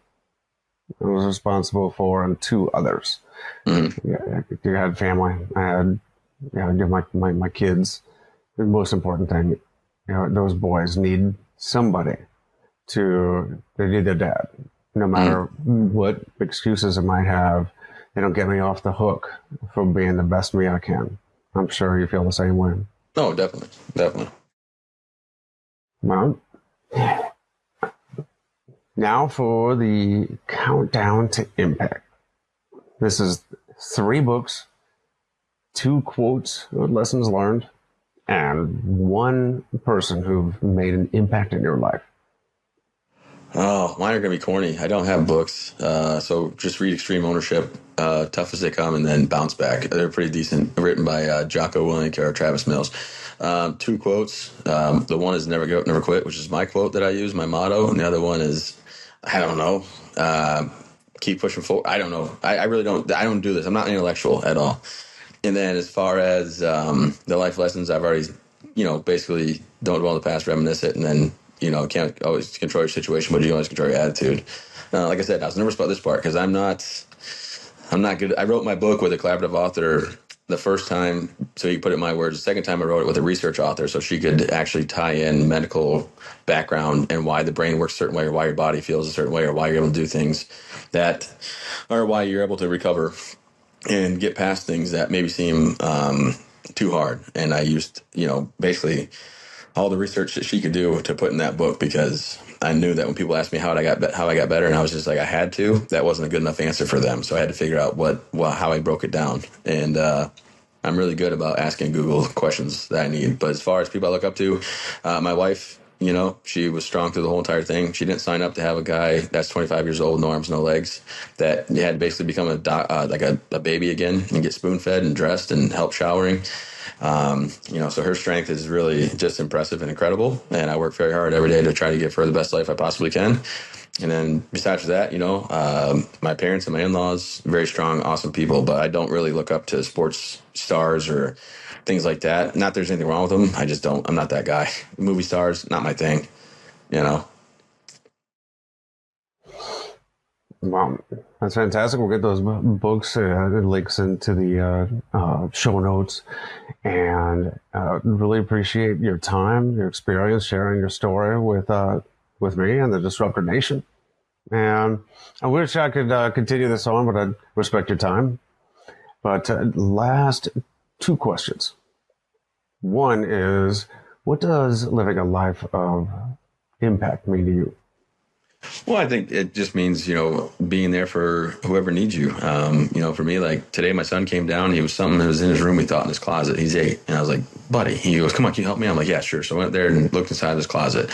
I was responsible for 2 others. Mm-hmm. Yeah, you had family. I had my kids. The most important thing, those boys need somebody they need their dad. No matter what excuses I might have, they don't get me off the hook for being the best me I can. I'm sure you feel the same way. Oh, definitely. Well, now for the countdown to impact. This is 3 books, 2 quotes or lessons learned, and 1 person who made an impact in your life. Oh, mine are going to be corny. I don't have books. So just read Extreme Ownership, Tough as They Come, and then Bounce Back. They're pretty decent. Written by Jocko Willink or Travis Mills. 2 quotes. The one is never give up, never quit, which is my quote that I use, my motto. And the other one is, I don't know, keep pushing forward. I don't know. I really don't. I don't do this. I'm not intellectual at all. And then as far as the life lessons, I've already, basically don't dwell on the past, reminisce it, and then can't always control your situation, but you can always control your attitude. Like I said, I was nervous about this part because I'm not good. I wrote my book with a collaborative author the first time, so you put it in my words. The second time I wrote it with a research author, so she could actually tie in medical background and why the brain works a certain way, or why your body feels a certain way, or why you're able to do things that, or why you're able to recover and get past things that maybe seem too hard. And I used, basically all the research that she could do to put in that book, because I knew that when people asked me how I got better, and I was just like, I had to, that wasn't a good enough answer for them. So I had to figure out how I broke it down. And I'm really good about asking Google questions that I need. But as far as people I look up to, my wife, she was strong through the whole entire thing. She didn't sign up to have a guy that's 25 years old, no arms, no legs, that had to basically become a baby again and get spoon fed and dressed and help showering. So her strength is really just impressive and incredible. And I work very hard every day to try to give her the best life I possibly can. And then besides that, my parents and my in-laws, very strong, awesome people, but I don't really look up to sports stars or things like that. Not there's anything wrong with them. I just don't, I'm not that guy. Movie stars, not my thing, you know? Wow, that's fantastic. We'll get those books links into the show notes, and really appreciate your time, your experience, sharing your story with me and the Disruptor Nation. And I wish I could continue this on, but I respect your time. But last two questions. One is, what does living a life of impact mean to you? Well, I think it just means, being there for whoever needs you. For me, like today, my son came down. He was something that was in his room. We thought in his closet. He's 8. And I was like, buddy, he goes, come on, can you help me? I'm like, yeah, sure. So I went there and looked inside his closet.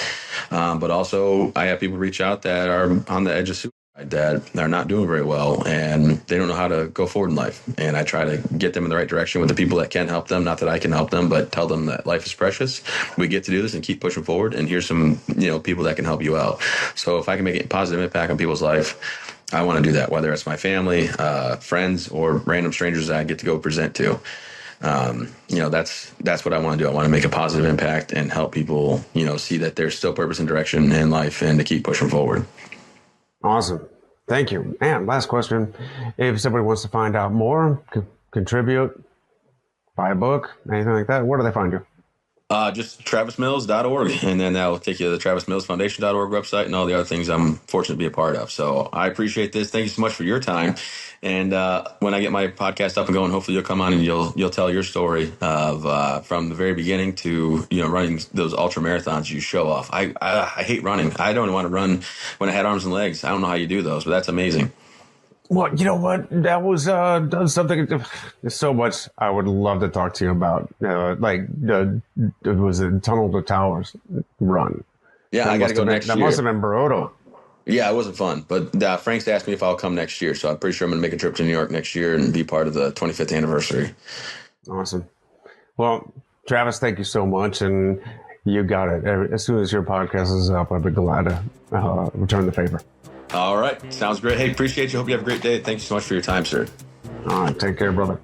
But also I have people reach out that are on the edge of suicide, that are not doing very well and they don't know how to go forward in life. And I try to get them in the right direction with the people that can help them. Not that I can help them, but tell them that life is precious. We get to do this and keep pushing forward. And here's some, people that can help you out. So if I can make a positive impact on people's life, I want to do that, whether it's my family, friends, or random strangers that I get to go present to. That's what I want to do. I want to make a positive impact and help people, see that there's still purpose and direction in life and to keep pushing forward. Awesome. Thank you. And last question. If somebody wants to find out more, contribute, buy a book, anything like that, where do they find you? Just travismills.org, and then that will take you to the travismillsfoundation.org website and all the other things I'm fortunate to be a part of. So I appreciate this. Thank you so much for your time. And when I get my podcast up and going, hopefully you'll come on and you'll tell your story of from the very beginning to running those ultra marathons you show off. I hate running. I don't want to run when I had arms and legs. I don't know how you do those, but that's amazing. Well, you know what? That was something. There's so much I would love to talk to you about. It was a Tunnel to Towers run. Yeah, I got to go next year. That must have been brutal. Yeah, it wasn't fun. But Frank's asked me if I'll come next year. So I'm pretty sure I'm going to make a trip to New York next year and be part of the 25th anniversary. Awesome. Well, Travis, thank you so much. And you got it. As soon as your podcast is up, I'd be glad to return the favor. All right. Sounds great. Hey, appreciate you. Hope you have a great day. Thank you so much for your time, sir. All right. Take care, brother.